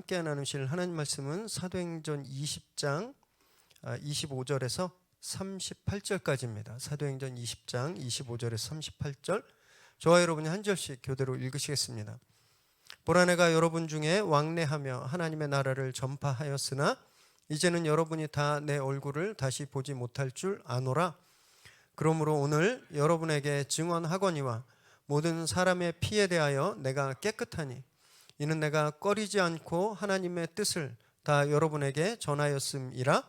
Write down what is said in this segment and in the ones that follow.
함께 나누실 하나님 말씀은 사도행전 20장 25절에서 38절까지입니다. 사도행전 20장 25절에서 38절, 저와 여러분이 한 절씩 교대로 읽으시겠습니다. 보라, 내가 여러분 중에 왕래하며 하나님의 나라를 전파하였으나 이제는 여러분이 다 내 얼굴을 다시 보지 못할 줄 아노라. 그러므로 오늘 여러분에게 증언하거니와 모든 사람의 피에 대하여 내가 깨끗하니 이는 내가 꺼리지 않고 하나님의 뜻을 다 여러분에게 전하였음이라.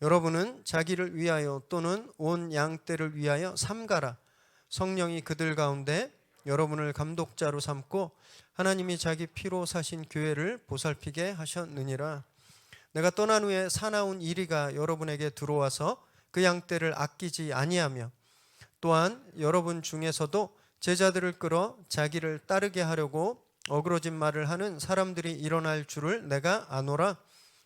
여러분은 자기를 위하여 또는 온 양떼를 위하여 삼가라. 성령이 그들 가운데 여러분을 감독자로 삼고 하나님이 자기 피로 사신 교회를 보살피게 하셨느니라. 내가 떠난 후에 사나운 이리가 여러분에게 들어와서 그 양떼를 아끼지 아니하며 또한 여러분 중에서도 제자들을 끌어 자기를 따르게 하려고 어그러진 말을 하는 사람들이 일어날 줄을 내가 아노라.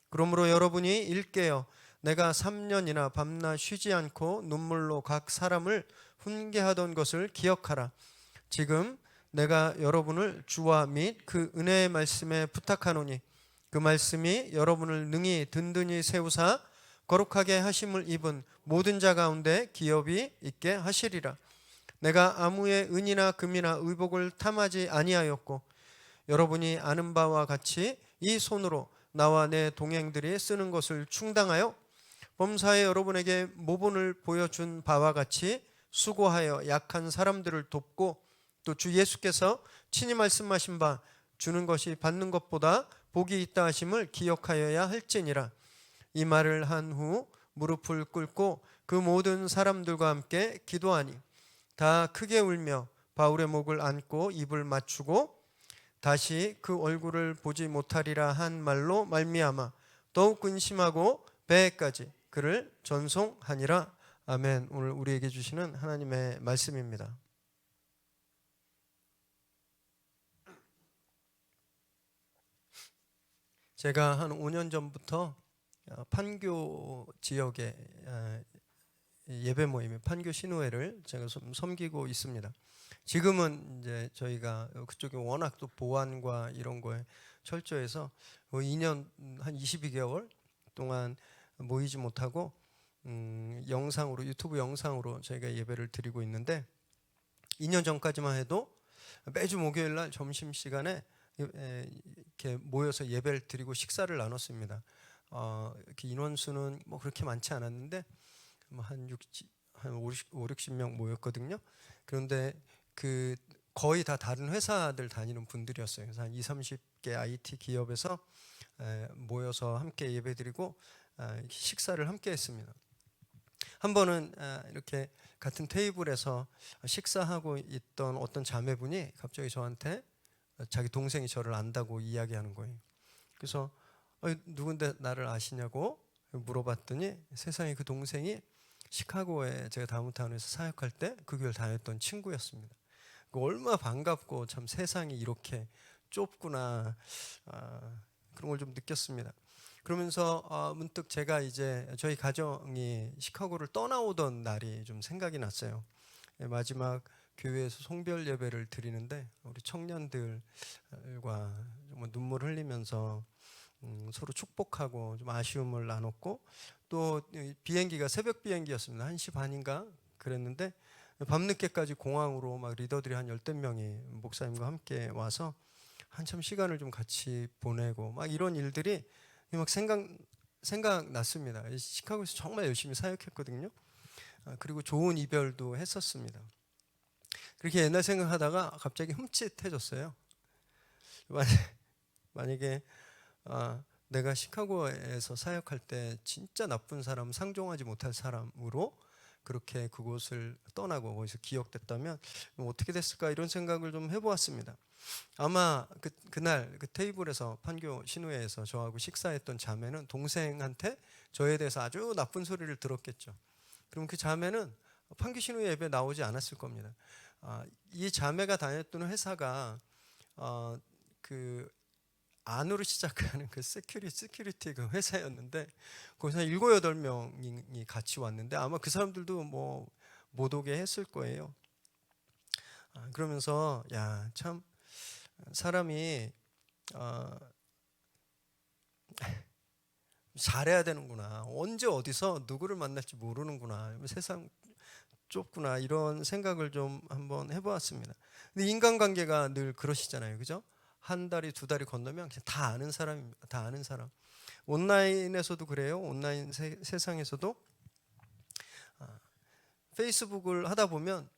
그러므로 여러분이 일깨어 내가 3년이나 밤낮 쉬지 않고 눈물로 각 사람을 훈계하던 것을 기억하라. 지금 내가 여러분을 주와 및 그 은혜의 말씀에 부탁하노니 그 말씀이 여러분을 능히 든든히 세우사 거룩하게 하심을 입은 모든 자 가운데 기업이 있게 하시리라. 내가 아무의 은이나 금이나 의복을 탐하지 아니하였고 여러분이 아는 바와 같이 이 손으로 나와 내 동행들이 쓰는 것을 충당하여 범사에 여러분에게 모본을 보여준 바와 같이 수고하여 약한 사람들을 돕고 또 주 예수께서 친히 말씀하신 바 주는 것이 받는 것보다 복이 있다 하심을 기억하여야 할지니라. 이 말을 한 후 무릎을 꿇고 그 모든 사람들과 함께 기도하니 다 크게 울며 바울의 목을 안고 입을 맞추고 다시 그 얼굴을 보지 못하리라 한 말로 말미암아 더욱 근심하고 배에까지 그를 전송하니라. 아멘. 오늘 우리에게 주시는 하나님의 말씀입니다. 제가 한 5년 전부터 판교 지역의 예배 모임, 판교 신우회를 제가 좀 섬기고 있습니다. 지금은 이제 저희가 그쪽에 워낙 또 보안과 이런 거에 철저해서 2년 한 22개월 동안 모이지 못하고 영상으로, 유튜브 영상으로 저희가 예배를 드리고 있는데 2년 전까지만 해도 매주 목요일 날 점심시간에 이렇게 모여서 예배를 드리고 식사를 나눴습니다. 이렇게 인원수는 뭐 그렇게 많지 않았는데 한 60명 모였거든요. 그런데 그 거의 다 다른 회사들 다니는 분들이었어요. 그래서 한 20-30개 IT 기업에서 모여서 함께 예배드리고 식사를 함께 했습니다. 한 번은 이렇게 같은 테이블에서 식사하고 있던 어떤 자매분이 갑자기 저한테 자기 동생이 저를 안다고 이야기하는 거예요. 그래서 누군데 나를 아시냐고 물어봤더니 세상에 그 동생이 시카고에 제가 다운타운에서 사역할 때 그 교회를 다녔던 친구였습니다. 얼마나 반갑고 참 세상이 이렇게 좁구나, 그런 걸 좀 느꼈습니다. 그러면서 문득 제가 이제 저희 가정이 시카고를 떠나오던 날이 좀 생각이 났어요. 마지막 교회에서 송별 예배를 드리는데 우리 청년들과 정말 눈물 흘리면서 서로 축복하고 좀 아쉬움을 나눴고 또 비행기가 새벽 비행기였습니다. 1시 반인가 그랬는데 밤늦게까지 공항으로 막 리더들이 한 10여 명이 목사님과 함께 와서 한참 시간을 좀 같이 보내고 막 이런 일들이 막 생각났습니다. 시카고에서 정말 열심히 사역했거든요. 그리고 좋은 이별도 했었습니다. 그렇게 옛날 생각하다가 갑자기 흠칫해졌어요. 만약에 내가 시카고에서 사역할 때 진짜 나쁜 사람, 상종하지 못할 사람으로 그렇게 그곳을 떠나고 거기서 기억됐다면 어떻게 됐을까 이런 생각을 좀 해보았습니다. 아마 그날 그 테이블에서 판교 신우회에서 저하고 식사했던 자매는 동생한테 저에 대해서 아주 나쁜 소리를 들었겠죠. 그럼 그 자매는 판교 신우회 예배에 나오지 않았을 겁니다. 이 자매가 다녔던 회사가 그 안으로 시작하는 그 시큐리티 그 회사였는데 거기서 7, 8명이 같이 왔는데 아마 그 사람들도 뭐 못 오게 했을 거예요. 그러면서 야, 참 사람이 잘해야 되는구나. 언제 어디서 누구를 만날지 모르는구나. 세상 좁구나. 이런 생각을 좀 한번 해보았습니다. 근데 인간관계가 늘 그러시잖아요. 그죠? 한 다리 두 다리 건너면 그냥 다 아는 사람입니다. 다 아는 사람. 온라인에서도 그래요. 온라인 세상에서도 페이스북을 하다 보면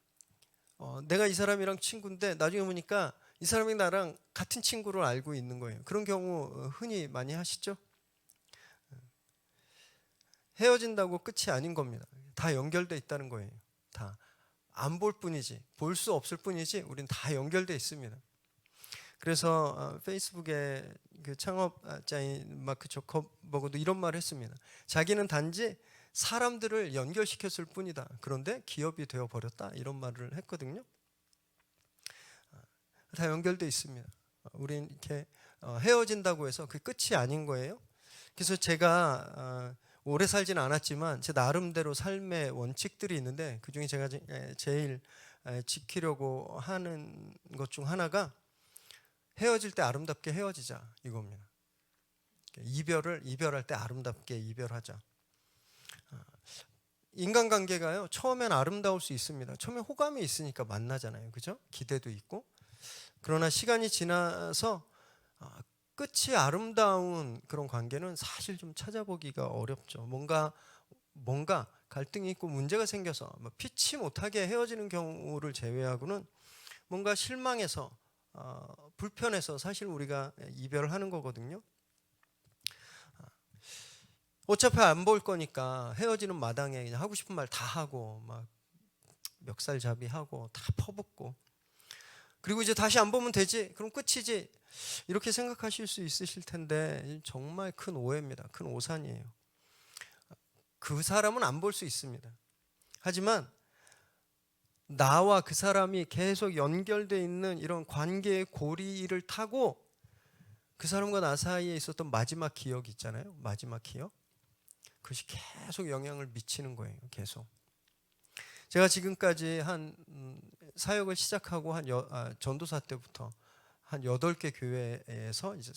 내가 이 사람이랑 친구인데 나중에 보니까 이 사람이 나랑 같은 친구를 알고 있는 거예요. 그런 경우 흔히 많이 하시죠? 헤어진다고 끝이 아닌 겁니다. 다 연결돼 있다는 거예요. 다 안 볼 뿐이지, 볼 수 없을 뿐이지 우린 다 연결돼 있습니다. 그래서 페이스북의 그 창업자인 마크 저커버그도 이런 말을 했습니다. 자기는 단지 사람들을 연결시켰을 뿐이다. 그런데 기업이 되어 버렸다. 이런 말을 했거든요. 다 연결돼 있습니다. 우린 이렇게 헤어진다고 해서 그 끝이 아닌 거예요. 그래서 제가 오래 살지는 않았지만 제 나름대로 삶의 원칙들이 있는데 그중에 제가 제일 지키려고 하는 것 중 하나가 헤어질 때 아름답게 헤어지자 이겁니다. 이별할 때 아름답게 이별하자. 인간관계가요, 처음엔 아름다울 수 있습니다. 처음에 호감이 있으니까 만나잖아요. 그죠? 기대도 있고. 그러나 시간이 지나서 끝이 아름다운 그런 관계는 사실 좀 찾아보기가 어렵죠. 뭔가 갈등이 있고 문제가 생겨서 피치 못하게 헤어지는 경우를 제외하고는 뭔가 실망해서 불편해서 사실 우리가 이별을 하는 거거든요. 어차피 안 볼 거니까 헤어지는 마당에 그냥 하고 싶은 말 다 하고 막 멱살잡이하고 다 퍼붓고 그리고 이제 다시 안 보면 되지, 그럼 끝이지, 이렇게 생각하실 수 있으실 텐데 정말 큰 오해입니다. 큰 오산이에요. 그 사람은 안 볼 수 있습니다. 하지만 나와 그 사람이 계속 연결되어 있는 이런 관계의 고리를 타고 그 사람과 나 사이에 있었던 마지막 기억이 있잖아요. 마지막 기억. 그것이 계속 영향을 미치는 거예요. 계속. 제가 지금까지 한 사역을 시작하고 전도사 때부터 한 8개 교회에서 이제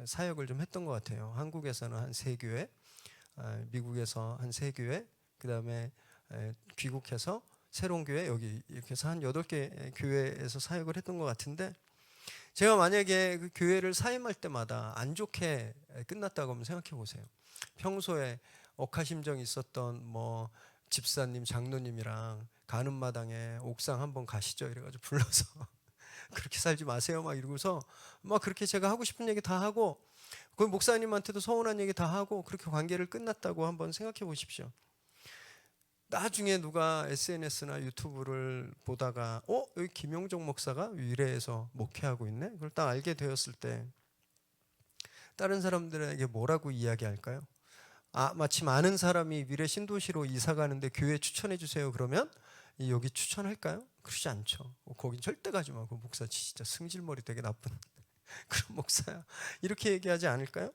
사역을 좀 했던 것 같아요. 한국에서는 한 3교회, 미국에서 한 3교회, 그다음에 귀국해서 새로운 교회, 여기 이렇게 해서 한 8개 교회에서 사역을 했던 것 같은데, 제가 만약에 그 교회를 사임할 때마다 안 좋게 끝났다고 하면 생각해 보세요. 평소에 억하심정이 있었던 집사님, 장로님이랑 가는 마당에 옥상 한번 가시죠 이래가지고 불러서 그렇게 살지 마세요 막 이러고서 막 그렇게 제가 하고 싶은 얘기 다 하고 그 목사님한테도 서운한 얘기 다 하고 그렇게 관계를 끝났다고 한번 생각해 보십시오. 나중에 누가 SNS나 유튜브를 보다가 여기 김용종 목사가 위례에서 목회하고 있네? 그걸 딱 알게 되었을 때 다른 사람들에게 뭐라고 이야기할까요? 마침 아는 사람이 위례 신도시로 이사 가는데 교회 추천해 주세요. 그러면 여기 추천할까요? 그러지 않죠. 거긴 절대 가지 마. 그 목사 진짜 승질머리 되게 나쁜 그런 목사야. 이렇게 얘기하지 않을까요?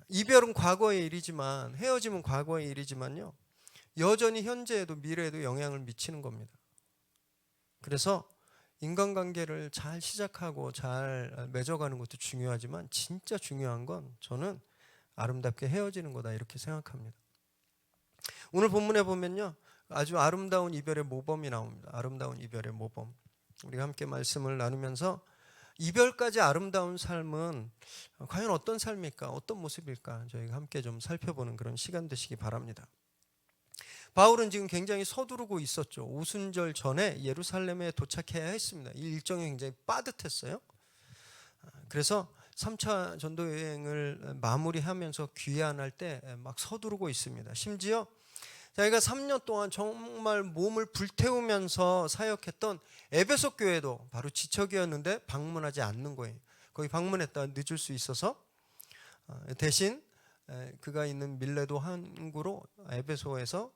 이별은 과거의 일이지만, 헤어짐은 과거의 일이지만요, 여전히 현재에도 미래에도 영향을 미치는 겁니다. 그래서 인간관계를 잘 시작하고 잘 맺어가는 것도 중요하지만 진짜 중요한 건 저는 아름답게 헤어지는 거다 이렇게 생각합니다. 오늘 본문에 보면요, 아주 아름다운 이별의 모범이 나옵니다. 아름다운 이별의 모범. 우리가 함께 말씀을 나누면서 이별까지 아름다운 삶은 과연 어떤 삶일까? 어떤 모습일까? 저희가 함께 좀 살펴보는 그런 시간 되시기 바랍니다. 바울은 지금 굉장히 서두르고 있었죠. 오순절 전에 예루살렘에 도착해야 했습니다. 이 일정이 굉장히 빠듯했어요. 그래서 3차 전도 여행을 마무리하면서 귀환할 때 막 서두르고 있습니다. 심지어 자기가 3년 동안 정말 몸을 불태우면서 사역했던 에베소 교회도 바로 지척이었는데 방문하지 않는 거예요. 거기 방문했다 늦을 수 있어서 대신 그가 있는 밀레도 항구로 에베소에서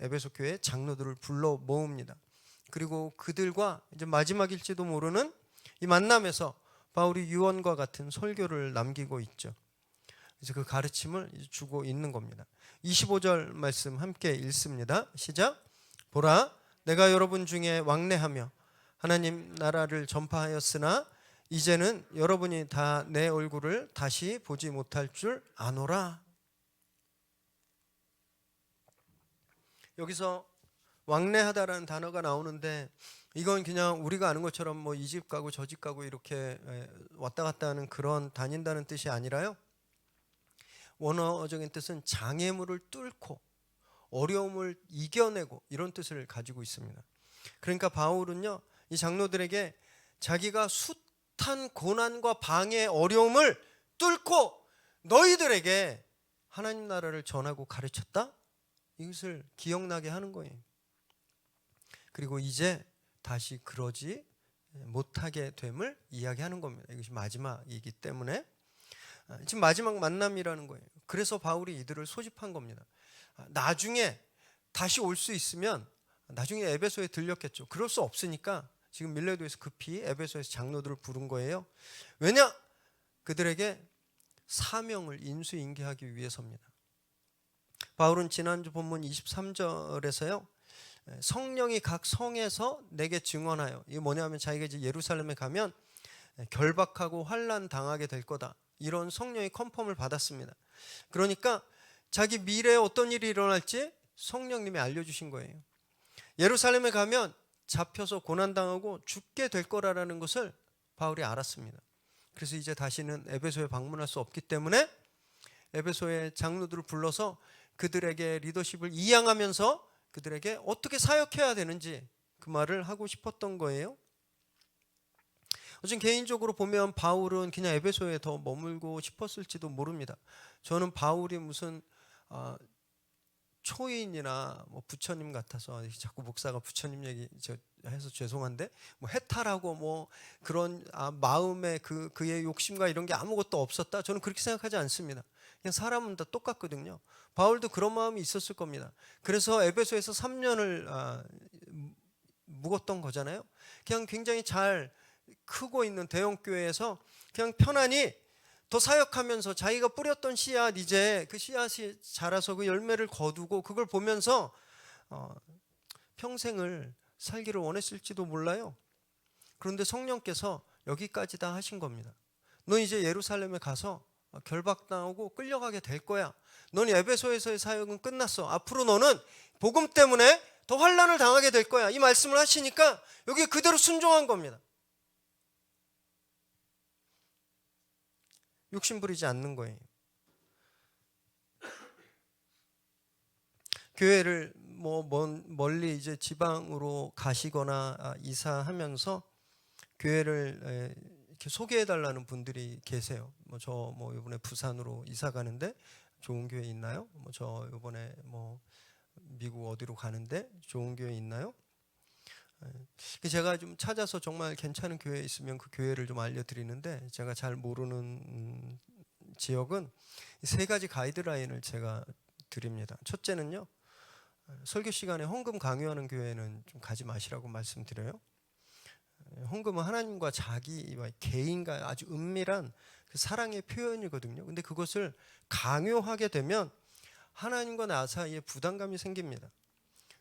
에베소 교회 장로들을 불러 모읍니다. 그리고 그들과 이제 마지막일지도 모르는 이 만남에서 바울이 유언과 같은 설교를 남기고 있죠. 그래서 그 가르침을 주고 있는 겁니다. 25절 말씀 함께 읽습니다. 시작. 보라, 내가 여러분 중에 왕래하며 하나님 나라를 전파하였으나 이제는 여러분이 다 내 얼굴을 다시 보지 못할 줄 아노라. 여기서 왕래하다라는 단어가 나오는데 이건 그냥 우리가 아는 것처럼 뭐 이 집 가고 저 집 가고 이렇게 왔다 갔다 하는 그런 다닌다는 뜻이 아니라요. 원어적인 뜻은 장애물을 뚫고 어려움을 이겨내고 이런 뜻을 가지고 있습니다. 그러니까 바울은요, 이 장로들에게 자기가 숱한 고난과 방해, 어려움을 뚫고 너희들에게 하나님 나라를 전하고 가르쳤다? 이것을 기억나게 하는 거예요. 그리고 이제 다시 그러지 못하게 됨을 이야기하는 겁니다. 이것이 마지막이기 때문에 지금 마지막 만남이라는 거예요. 그래서 바울이 이들을 소집한 겁니다. 나중에 다시 올 수 있으면 나중에 에베소에 들렸겠죠. 그럴 수 없으니까 지금 밀레도에서 급히 에베소에서 장로들을 부른 거예요. 왜냐? 그들에게 사명을 인수인계하기 위해서입니다. 바울은 지난주 본문 23절에서요. 성령이 각 성에서 내게 증언하여, 이게 뭐냐면 자기가 이제 예루살렘에 가면 결박하고 환난 당하게 될 거다, 이런 성령의 컨펌을 받았습니다. 그러니까 자기 미래에 어떤 일이 일어날지 성령님이 알려주신 거예요. 예루살렘에 가면 잡혀서 고난당하고 죽게 될 거라는 것을 바울이 알았습니다. 그래서 이제 다시는 에베소에 방문할 수 없기 때문에 에베소의 장로들을 불러서 그들에게 리더십을 이양하면서 그들에게 어떻게 사역해야 되는지 그 말을 하고 싶었던 거예요. 어쨌든 개인적으로 보면 바울은 그냥 에베소에 더 머물고 싶었을지도 모릅니다. 저는 바울이 무슨 초인이나 뭐 부처님 같아서, 자꾸 목사가 부처님 얘기 해서 죄송한데 뭐 해탈하고 뭐 그런 마음에 그의 욕심과 이런 게 아무것도 없었다, 저는 그렇게 생각하지 않습니다. 그냥 사람은 다 똑같거든요. 바울도 그런 마음이 있었을 겁니다. 그래서 에베소에서 3년을 묵었던 거잖아요. 그냥 굉장히 잘 크고 있는 대형 교회에서 그냥 편안히 더 사역하면서 자기가 뿌렸던 씨앗, 이제 그 씨앗이 자라서 그 열매를 거두고 그걸 보면서 평생을 살기를 원했을지도 몰라요. 그런데 성령께서 여기까지 다 하신 겁니다. 너 이제 예루살렘에 가서 결박당하고 끌려가게 될 거야. 넌 에베소에서의 사역은 끝났어. 앞으로 너는 복음 때문에 더 환난을 당하게 될 거야. 이 말씀을 하시니까 여기 그대로 순종한 겁니다. 욕심 부리지 않는 거예요. 교회를 뭐 멀리 이제 지방으로 가시거나 이사하면서 교회를 이렇게 소개해 달라는 분들이 계세요. 저 이번에 부산으로 이사 가는데 좋은 교회 있나요? 저 이번에 미국 어디로 가는데 좋은 교회 있나요? 제가 좀 찾아서 정말 괜찮은 교회 있으면 그 교회를 좀 알려드리는데, 제가 잘 모르는 지역은 세 가지 가이드라인을 제가 드립니다. 첫째는요, 설교 시간에 헌금 강요하는 교회는 좀 가지 마시라고 말씀드려요. 헌금은 하나님과 자기와 개인과 아주 은밀한 그 사랑의 표현이거든요. 근데 그것을 강요하게 되면 하나님과 나 사이에 부담감이 생깁니다.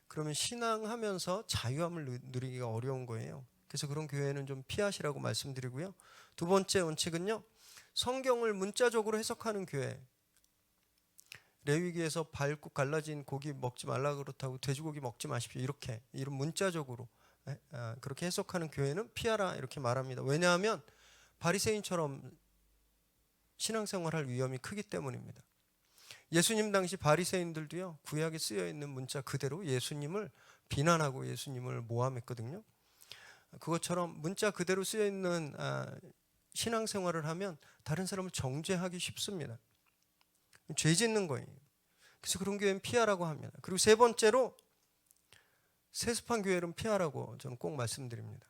그러면 신앙하면서 자유함을 누리기가 어려운 거예요. 그래서 그런 교회는 좀 피하시라고 말씀드리고요. 두 번째 원칙은요, 성경을 문자적으로 해석하는 교회. 레위기에서 발굽 갈라진 고기 먹지 말라 그렇다고 돼지고기 먹지 마십시오, 이런 문자적으로 그렇게 해석하는 교회는 피하라, 이렇게 말합니다. 왜냐하면 바리새인처럼 신앙생활할 위험이 크기 때문입니다. 예수님 당시 바리새인들도요, 구약에 쓰여 있는 문자 그대로 예수님을 비난하고 예수님을 모함했거든요. 그것처럼 문자 그대로 쓰여 있는 신앙생활을 하면 다른 사람을 정죄하기 쉽습니다. 죄 짓는 거예요. 그래서 그런 교회는 피하라고 합니다. 그리고 세 번째로, 세습한 교회는 피하라고 저는 꼭 말씀드립니다.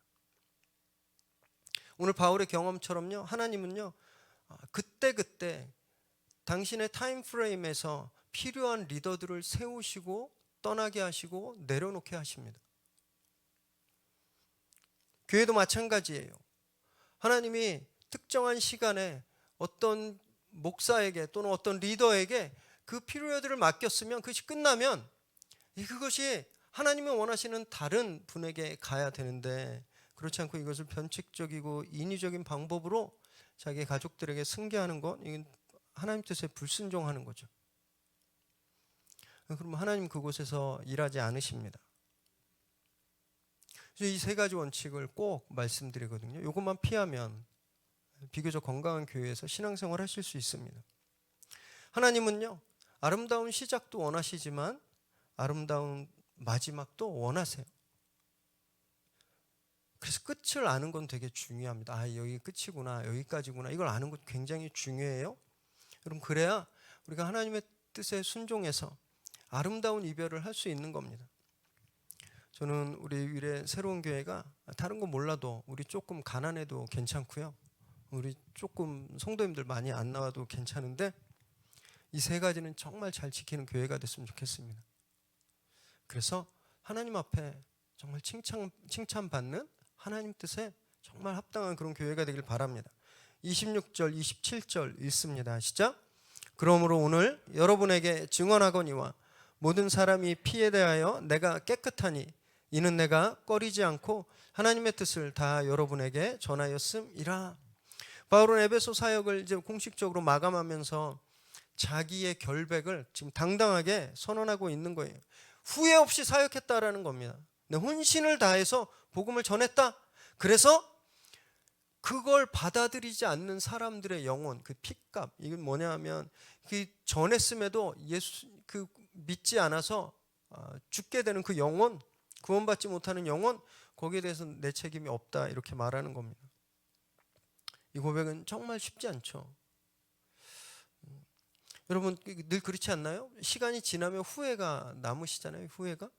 오늘 바울의 경험처럼요, 하나님은요 그때그때 당신의 타임프레임에서 필요한 리더들을 세우시고 떠나게 하시고 내려놓게 하십니다. 교회도 마찬가지예요. 하나님이 특정한 시간에 어떤 목사에게 또는 어떤 리더에게 그 필요들을 맡겼으면 그것이 끝나면 그것이 하나님이 원하시는 다른 분에게 가야 되는데, 그렇지 않고 이것을 변칙적이고 인위적인 방법으로 자기 가족들에게 승계하는 것, 이건 하나님 뜻에 불순종하는 거죠. 그럼 하나님 그곳에서 일하지 않으십니다. 이 세 가지 원칙을 꼭 말씀드리거든요. 이것만 피하면 비교적 건강한 교회에서 신앙생활 하실 수 있습니다. 하나님은요, 아름다운 시작도 원하시지만 아름다운 마지막도 원하세요. 그래서 끝을 아는 건 되게 중요합니다. 아, 여기 끝이구나, 여기까지구나, 이걸 아는 것 굉장히 중요해요. 그럼 그래야 우리가 하나님의 뜻에 순종해서 아름다운 이별을 할 수 있는 겁니다. 저는 우리 위례 새로운 교회가 다른 거 몰라도 우리 조금 가난해도 괜찮고요, 우리 조금 성도님들 많이 안 나와도 괜찮은데 이 세 가지는 정말 잘 지키는 교회가 됐으면 좋겠습니다. 그래서 하나님 앞에 정말 칭찬받는 하나님 뜻에 정말 합당한 그런 교회가 되길 바랍니다. 26절, 27절 읽습니다. 시작. 그러므로 오늘 여러분에게 증언하거니와 모든 사람이 피에 대하여 내가 깨끗하니 이는 내가 꺼리지 않고 하나님의 뜻을 다 여러분에게 전하였음이라. 바울은 에베소 사역을 이제 공식적으로 마감하면서 자기의 결백을 지금 당당하게 선언하고 있는 거예요. 후회 없이 사역했다라는 겁니다. 내 혼신을 다해서 복음을 전했다. 그래서 그걸 받아들이지 않는 사람들의 영혼, 그 핏값, 이건 뭐냐 하면 그 전했음에도 예수 그 믿지 않아서 죽게 되는 그 영혼, 구원받지 못하는 영혼, 거기에 대해서는 내 책임이 없다, 이렇게 말하는 겁니다. 이 고백은 정말 쉽지 않죠. 여러분 늘 그렇지 않나요? 시간이 지나면 후회가 남으시잖아요. 후회가.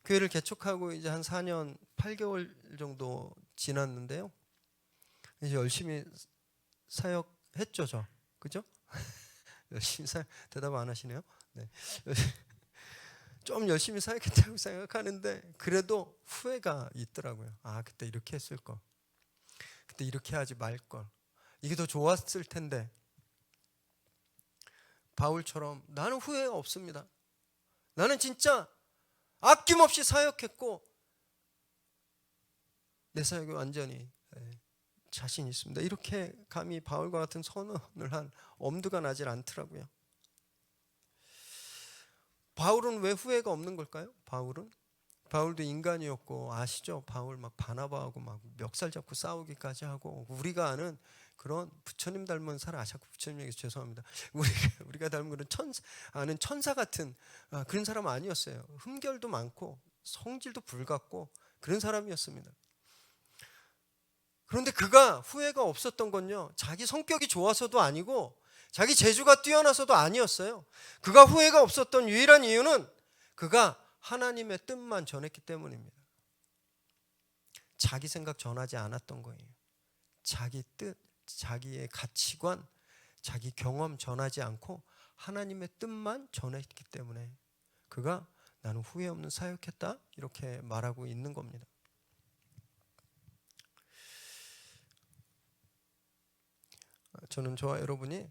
교회를 개척하고 이제 한 4년 8개월 정도 지났는데요, 이제 열심히 사역했죠, 저. 그죠? 열심히 대답 안 하시네요. 네. 좀 열심히 사역했다고 생각하는데 그래도 후회가 있더라고요. 아, 그때 이렇게 했을 걸. 그때 이렇게 하지 말 걸. 이게 더 좋았을 텐데. 바울처럼 나는 후회가 없습니다. 나는 진짜 아낌없이 사역했고 내 사역에 완전히 자신 있습니다. 이렇게 감히 바울과 같은 선언을 한 엄두가 나질 않더라고요. 바울은 왜 후회가 없는 걸까요? 바울도 인간이었고, 아시죠? 바울 막 바나바하고 막 멱살 잡고 싸우기까지 하고, 우리가 아는 그런 부처님 닮은 사람, 자꾸 부처님 얘기 죄송합니다. 우리가 닮은 그런 아는 천사 같은 그런 사람 아니었어요. 흠결도 많고 성질도 불같고 그런 사람이었습니다. 그런데 그가 후회가 없었던 건요, 자기 성격이 좋아서도 아니고 자기 재주가 뛰어나서도 아니었어요. 그가 후회가 없었던 유일한 이유는 그가 하나님의 뜻만 전했기 때문입니다. 자기 생각 전하지 않았던 거예요. 자기 뜻, 자기의 가치관, 자기 경험 전하지 않고 하나님의 뜻만 전했기 때문에 그가 나는 후회 없는 사역했다, 이렇게 말하고 있는 겁니다. 저는 저와 여러분이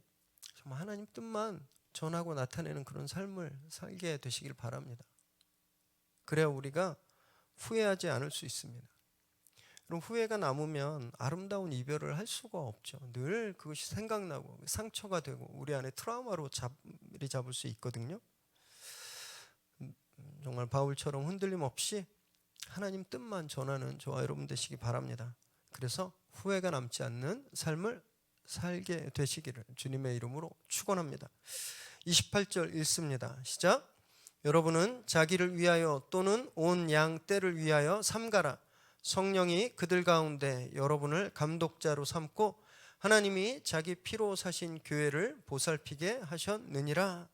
정말 하나님 뜻만 전하고 나타내는 그런 삶을 살게 되시길 바랍니다. 그래야 우리가 후회하지 않을 수 있습니다. 그럼 후회가 남으면 아름다운 이별을 할 수가 없죠. 늘 그것이 생각나고 상처가 되고 우리 안에 트라우마로 자리 잡을 수 있거든요. 정말 바울처럼 흔들림 없이 하나님 뜻만 전하는 저와 여러분 되시기 바랍니다. 그래서 후회가 남지 않는 삶을 살게 되시기를 주님의 이름으로 축원합니다. 28절 읽습니다. 시작. 여러분은 자기를 위하여 또는 온 양 떼를 위하여 삼가라. 성령이 그들 가운데 여러분을 감독자로 삼고 하나님이 자기 피로 사신 교회를 보살피게 하셨느니라.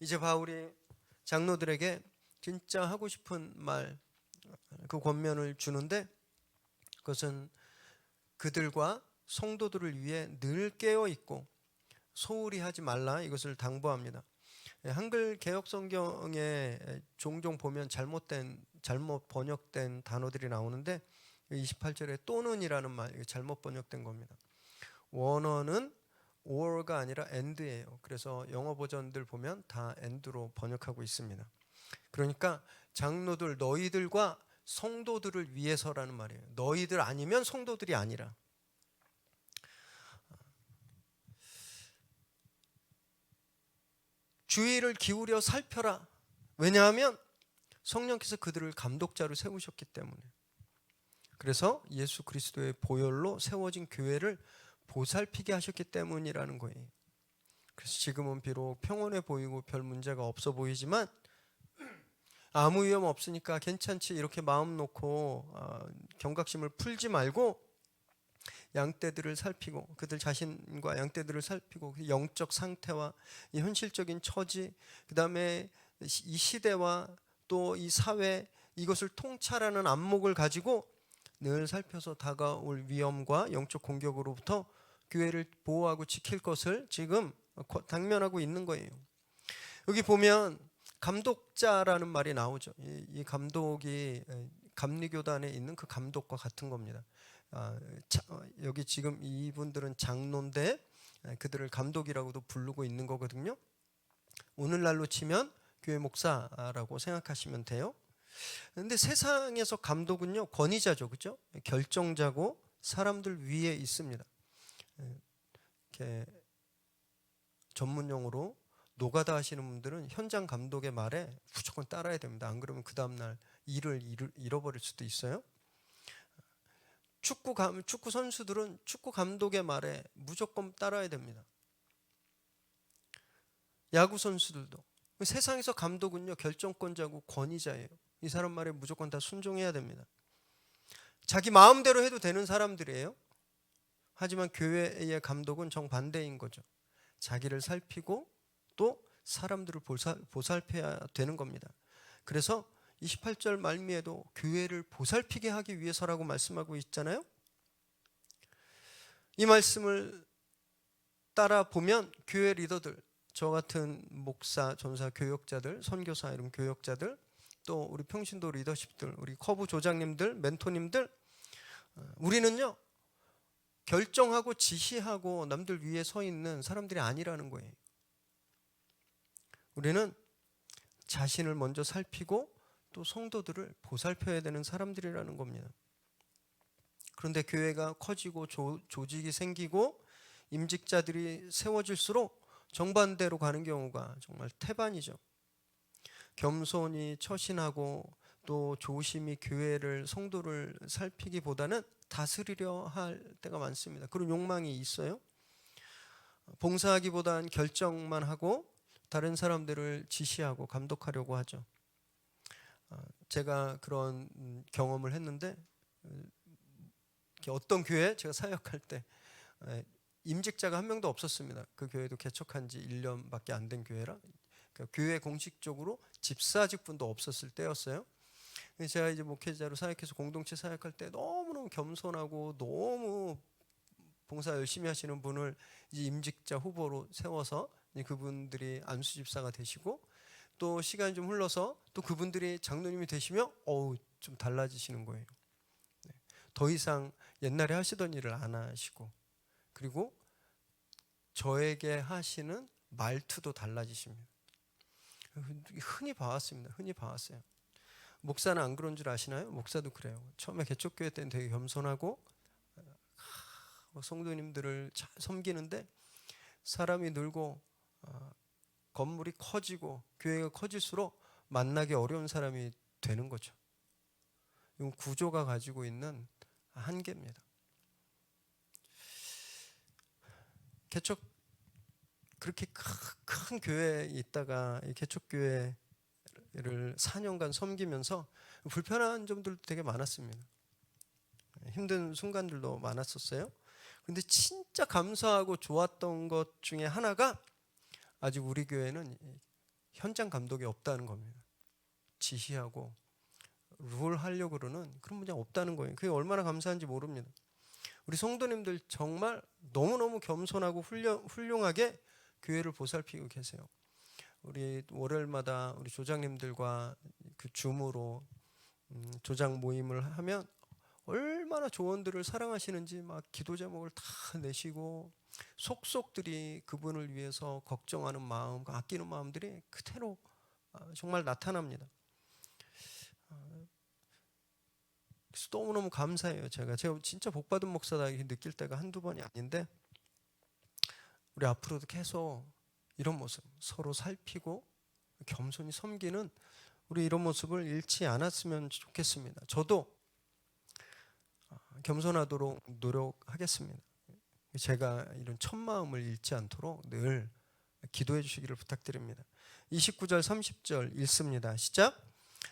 이제 바울이 장로들에게 진짜 하고 싶은 말, 그 권면을 주는데 그것은 그들과 성도들을 위해 늘 깨어 있고 소홀히 하지 말라, 이것을 당부합니다. 한글 개역 성경에 종종 보면 잘못 번역된 단어들이 나오는데 28절에 또는이라는 말, 잘못 번역된 겁니다. 원어는 or가 아니라 and예요. 그래서 영어 버전들 보면 다 and로 번역하고 있습니다. 그러니까 장로들 너희들과 성도들을 위해서라는 말이에요. 너희들 아니면 성도들이 아니라. 주의를 기울여 살펴라. 왜냐하면 성령께서 그들을 감독자로 세우셨기 때문에. 그래서 예수 그리스도의 보혈로 세워진 교회를 보살피게 하셨기 때문이라는 거예요. 그래서 지금은 비록 평온해 보이고 별 문제가 없어 보이지만 아무 위험 없으니까 괜찮지 이렇게 마음 놓고 경각심을 풀지 말고 양떼들을 살피고 그들 자신과 양떼들을 살피고 그 영적 상태와 이 현실적인 처지, 그 다음에 이 시대와 또 이 사회, 이것을 통찰하는 안목을 가지고 늘 살펴서 다가올 위험과 영적 공격으로부터 교회를 보호하고 지킬 것을 지금 당면하고 있는 거예요. 여기 보면 감독자라는 말이 나오죠. 이 감독이 감리교단에 있는 그 감독과 같은 겁니다. 여기 지금 이분들은 장로인데 그들을 감독이라고도 부르고 있는 거거든요. 오늘날로 치면 교회 목사라고 생각하시면 돼요. 그런데 세상에서 감독은요 권위자죠, 그죠? 결정자고 사람들 위에 있습니다. 이렇게 전문용어로 노가다 하시는 분들은 현장 감독의 말에 무조건 따라야 됩니다. 안 그러면 그 다음날 일을 잃어버릴 수도 있어요. 축구 선수들은 축구 감독의 말에 무조건 따라야 됩니다. 야구 선수들도. 세상에서 감독은요 결정권자고 권위자예요. 이 사람 말에 무조건 다 순종해야 됩니다. 자기 마음대로 해도 되는 사람들이에요. 하지만 교회의 감독은 정반대인 거죠. 자기를 살피고 또 사람들을 보살펴야 되는 겁니다. 그래서 28절 말미에도 교회를 보살피게 하기 위해서라고 말씀하고 있잖아요. 이 말씀을 따라 보면 교회 리더들, 저 같은 목사, 전사, 교역자들, 선교사 이런 교역자들, 또 우리 평신도 리더십들, 우리 커브 조장님들, 멘토님들, 우리는요 결정하고 지시하고 남들 위에 서 있는 사람들이 아니라는 거예요. 우리는 자신을 먼저 살피고 또 성도들을 보살펴야 되는 사람들이라는 겁니다. 그런데 교회가 커지고 조직이 생기고 임직자들이 세워질수록 정반대로 가는 경우가 정말 태반이죠. 겸손히 처신하고 또 조심히 교회를, 성도를 살피기보다는 다스리려 할 때가 많습니다. 그런 욕망이 있어요. 봉사하기보단 결정만 하고 다른 사람들을 지시하고 감독하려고 하죠. 제가 그런 경험을 했는데 어떤 교회 제가 사역할 때 임직자가 한 명도 없었습니다. 그 교회도 개척한 지 1년밖에 안 된 교회라 교회 공식적으로 집사 직분도 없었을 때였어요. 제가 이제 목회자로 사역해서 공동체 사역할 때 너무너무 겸손하고 너무 봉사 열심히 하시는 분을 이제 임직자 후보로 세워서 그분들이 안수 집사가 되시고 또 시간이 좀 흘러서 또 그분들이 장로님이 되시면 좀 달라지시는 거예요. 더 이상 옛날에 하시던 일을 안 하시고 그리고 저에게 하시는 말투도 달라지십니다. 흔히 봐왔습니다. 흔히 봐왔어요. 목사는 안 그런 줄 아시나요? 목사도 그래요. 처음에 개척교회 때는 되게 겸손하고 성도님들을 잘 섬기는데 사람이 늘고 건물이 커지고 교회가 커질수록 만나기 어려운 사람이 되는 거죠. 이건 구조가 가지고 있는 한계입니다. 개척 그렇게 큰 교회에 있다가 이 개척교회를 4년간 섬기면서 불편한 점들도 되게 많았습니다. 힘든 순간들도 많았었어요. 근데 진짜 감사하고 좋았던 것 중에 하나가 아직 우리 교회는 현장 감독이 없다는 겁니다. 지시하고 룰 하려고 그러는 그런 분이 없다는 거예요. 그게 얼마나 감사한지 모릅니다. 우리 성도님들 정말 너무너무 겸손하고 훌륭하게 교회를 보살피고 계세요. 우리 월요일마다 우리 조장님들과 그 줌으로 조장 모임을 하면 얼마나 조원들을 사랑하시는지 막 기도 제목을 다 내시고 속속들이 그분을 위해서 걱정하는 마음, 아끼는 마음들이 그대로 정말 나타납니다. 그래서 너무너무 감사해요. 제가 진짜 복받은 목사다 이렇게 느낄 때가 한두 번이 아닌데, 우리 앞으로도 계속 이런 모습 서로 살피고 겸손히 섬기는 우리 이런 모습을 잃지 않았으면 좋겠습니다. 저도 겸손하도록 노력하겠습니다. 제가 이런 첫 마음을 잃지 않도록 늘 기도해 주시기를 부탁드립니다. 29절 30절 읽습니다. 시작.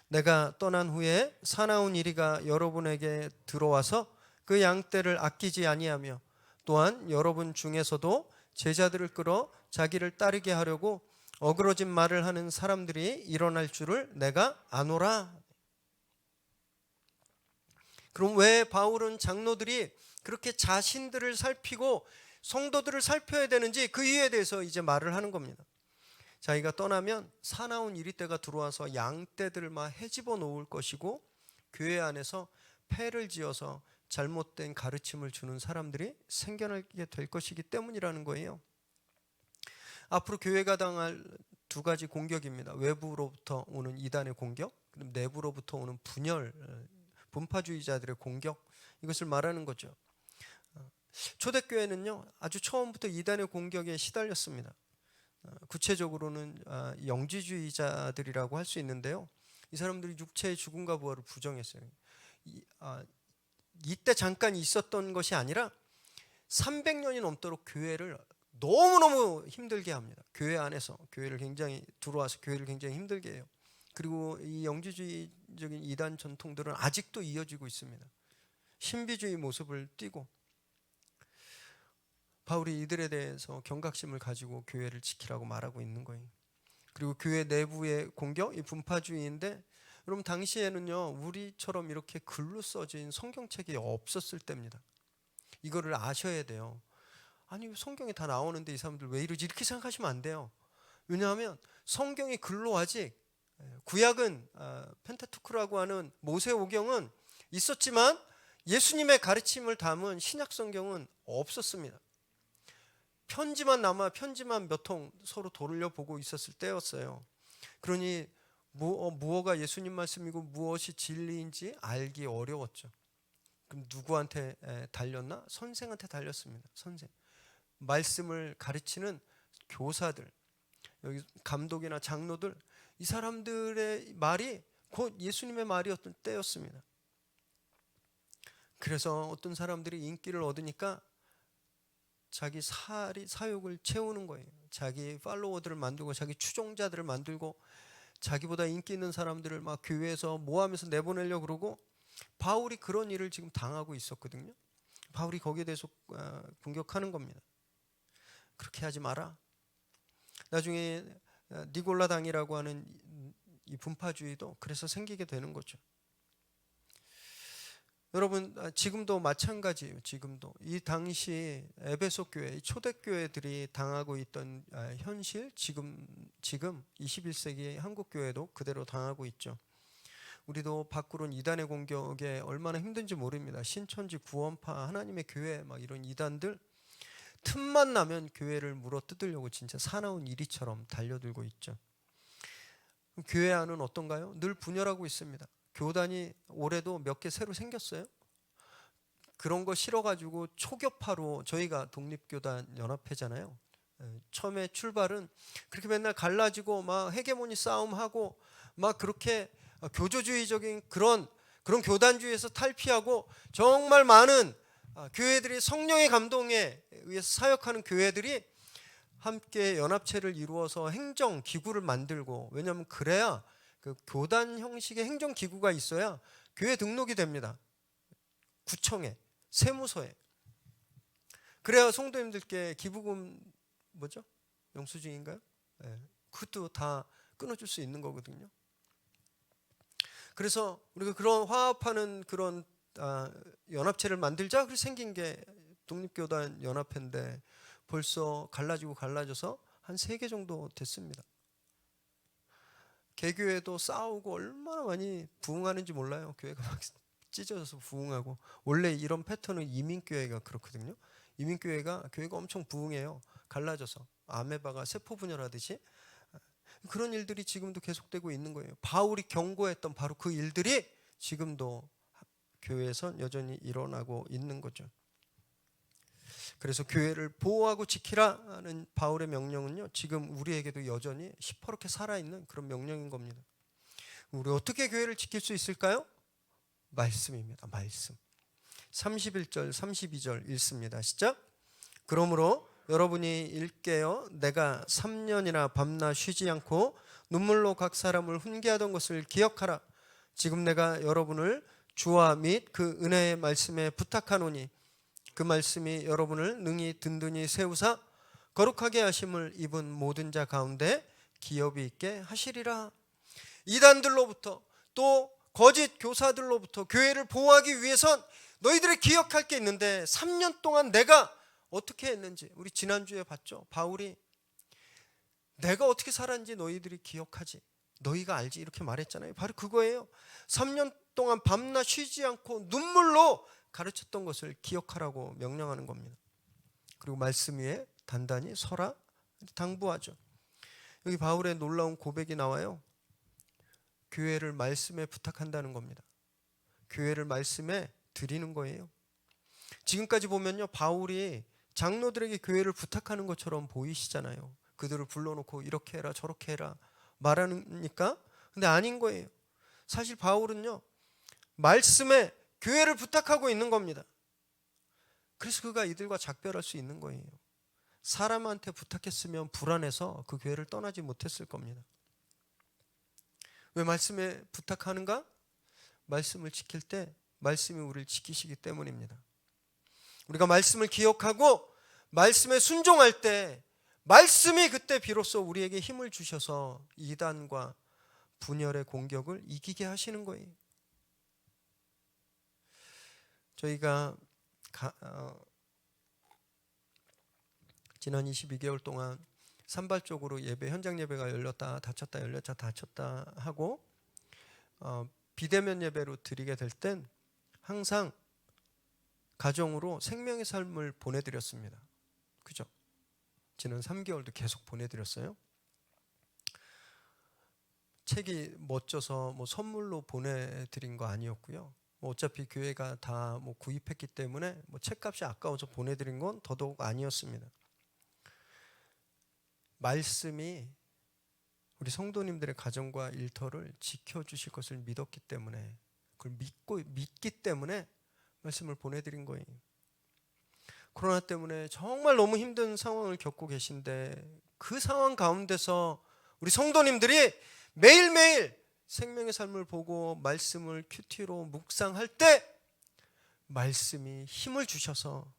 내가 떠난 후에 사나운 이리가 여러분에게 들어와서 그 양떼를 아끼지 아니하며 또한 여러분 중에서도 제자들을 끌어 자기를 따르게 하려고 어그러진 말을 하는 사람들이 일어날 줄을 내가 아노라. 그럼 왜 바울은 장로들이 그렇게 자신들을 살피고 성도들을 살펴야 되는지 그 이유에 대해서 이제 말을 하는 겁니다. 자기가 떠나면 사나운 이리떼가 들어와서 양떼들을 막 헤집어 놓을 것이고 교회 안에서 폐를 지어서 잘못된 가르침을 주는 사람들이 생겨나게 될 것이기 때문이라는 거예요. 앞으로 교회가 당할 두 가지 공격입니다. 외부로부터 오는 이단의 공격, 그리고 내부로부터 오는 분열, 분파주의자들의 공격, 이것을 말하는 거죠. 초대교회는요, 아주 처음부터 이단의 공격에 시달렸습니다. 구체적으로는 영지주의자들이라고 할 수 있는데요, 이 사람들이 육체의 죽음과 부활을 부정했어요. 이때 잠깐 있었던 것이 아니라 300년이 넘도록 교회를 너무너무 힘들게 합니다. 교회 안에서 교회를 굉장히 들어와서 교회를 굉장히 힘들게 해요. 그리고 이 영지주의적인 이단 전통들은 아직도 이어지고 있습니다. 신비주의 모습을 띠고, 바울이 이들에 대해서 경각심을 가지고 교회를 지키라고 말하고 있는 거예요. 그리고 교회 내부의 공격, 이 분파주의인데, 여러분 당시에는요 우리처럼 이렇게 글로 써진 성경책이 없었을 때입니다. 이거를 아셔야 돼요. 아니 성경에 다 나오는데 이 사람들 왜 이러지, 이렇게 생각하시면 안 돼요. 왜냐하면 성경이 글로 아직, 구약은 펜타투크라고 하는 모세오경은 있었지만 예수님의 가르침을 담은 신약 성경은 없었습니다. 편지만 남아 편지만 몇 통 서로 돌려보고 있었을 때였어요. 그러니 무엇가 예수님 말씀이고 무엇이 진리인지 알기 어려웠죠. 그럼 누구한테 달렸나? 선생한테 달렸습니다. 선생. 말씀을 가르치는 교사들, 여기 감독이나 장로들, 이 사람들의 말이 곧 예수님의 말이었던 때였습니다. 그래서 어떤 사람들이 인기를 얻으니까 자기 사욕을 채우는 거예요. 자기 팔로워들을 만들고 자기 추종자들을 만들고 자기보다 인기 있는 사람들을 막 교회에서 모함해서 내보내려고 그러고, 바울이 그런 일을 지금 당하고 있었거든요. 바울이 거기에 대해서 공격하는 겁니다. 그렇게 하지 마라. 나중에 니골라당이라고 하는 이 분파주의도 그래서 생기게 되는 거죠. 여러분 지금도 마찬가지예요. 지금도 이 당시 에베소 교회, 초대교회들이 당하고 있던 현실, 지금 21세기 한국 교회도 그대로 당하고 있죠. 우리도 밖으로는 이단의 공격에 얼마나 힘든지 모릅니다. 신천지, 구원파, 하나님의 교회 막 이런 이단들 틈만 나면 교회를 물어 뜯으려고 진짜 사나운 이리처럼 달려들고 있죠. 교회 안은 어떤가요? 늘 분열하고 있습니다. 교단이 올해도 몇 개 새로 생겼어요. 그런 거 싫어가지고 초교파로, 저희가 독립교단 연합회잖아요. 처음에 출발은 그렇게 맨날 갈라지고 막 헤게모니 싸움하고 막 그렇게 교조주의적인 그런 교단주의에서 탈피하고, 정말 많은 교회들이 성령의 감동에 의해서 사역하는 교회들이 함께 연합체를 이루어서 행정기구를 만들고, 왜냐하면 그래야 그 교단 형식의 행정기구가 있어야 교회 등록이 됩니다. 구청에, 세무서에. 그래야 성도님들께 기부금 뭐죠? 영수증인가요? 네. 그것도 다 끊어줄 수 있는 거거든요. 그래서 우리가 그런 화합하는 그런 연합체를 만들자, 그래서 생긴 게 독립교단 연합회인데 벌써 갈라져서 한 3개 정도 됐습니다. 개교회도 싸우고 얼마나 많이 부흥하는지 몰라요. 교회가 막 찢어져서 부흥하고. 원래 이런 패턴은 이민교회가 그렇거든요. 이민교회가 교회가 엄청 부흥해요. 갈라져서 아메바가 세포 분열하듯이. 그런 일들이 지금도 계속되고 있는 거예요. 바울이 경고했던 바로 그 일들이 지금도 교회에선 여전히 일어나고 있는 거죠. 그래서 교회를 보호하고 지키라는 바울의 명령은요, 지금 우리에게도 여전히 시퍼렇게 살아있는 그런 명령인 겁니다. 우리 어떻게 교회를 지킬 수 있을까요? 말씀입니다. 말씀. 31절 32절 읽습니다. 시작. 그러므로 여러분이 읽게요, 내가 3년이나 밤낮 쉬지 않고 눈물로 각 사람을 훈계하던 것을 기억하라. 지금 내가 여러분을 주와 및 그 은혜의 말씀에 부탁하노니 그 말씀이 여러분을 능히 든든히 세우사 거룩하게 하심을 입은 모든 자 가운데 기업이 있게 하시리라. 이단들로부터 또 거짓 교사들로부터 교회를 보호하기 위해선 너희들이 기억할 게 있는데, 3년 동안 내가 어떻게 했는지 우리 지난주에 봤죠. 바울이 내가 어떻게 살았는지 너희들이 기억하지, 너희가 알지, 이렇게 말했잖아요. 바로 그거예요. 3년 동안 밤낮 쉬지 않고 눈물로 가르쳤던 것을 기억하라고 명령하는 겁니다. 그리고 말씀 위에 단단히 서라 당부하죠. 여기 바울의 놀라운 고백이 나와요. 교회를 말씀에 부탁한다는 겁니다. 교회를 말씀에 드리는 거예요. 지금까지 보면요, 바울이 장로들에게 교회를 부탁하는 것처럼 보이시잖아요. 그들을 불러놓고 이렇게 해라 저렇게 해라 말하니까. 근데 아닌 거예요. 사실 바울은요, 말씀에 교회를 부탁하고 있는 겁니다. 그래서 그가 이들과 작별할 수 있는 거예요. 사람한테 부탁했으면 불안해서 그 교회를 떠나지 못했을 겁니다. 왜 말씀에 부탁하는가? 말씀을 지킬 때 말씀이 우리를 지키시기 때문입니다. 우리가 말씀을 기억하고 말씀에 순종할 때 말씀이 그때 비로소 우리에게 힘을 주셔서 이단과 분열의 공격을 이기게 하시는 거예요. 저희가 지난 22개월 동안 산발적으로 예배, 현장 예배가 열렸다 닫혔다 열렸다 닫혔다 하고 비대면 예배로 드리게 될 땐 항상 가정으로 생명의 삶을 보내드렸습니다. 그죠? 지난 3개월도 계속 보내드렸어요. 책이 멋져서 뭐 선물로 보내드린 거 아니었고요. 어차피 교회가 다 뭐 구입했기 때문에 뭐 책값이 아까워서 보내드린 건 더더욱 아니었습니다. 말씀이 우리 성도님들의 가정과 일터를 지켜주실 것을 믿었기 때문에, 그걸 믿기 때문에 말씀을 보내드린 거예요. 코로나 때문에 정말 너무 힘든 상황을 겪고 계신데, 그 상황 가운데서 우리 성도님들이 매일매일 생명의 삶을 보고 말씀을 큐티로 묵상할 때 말씀이 힘을 주셔서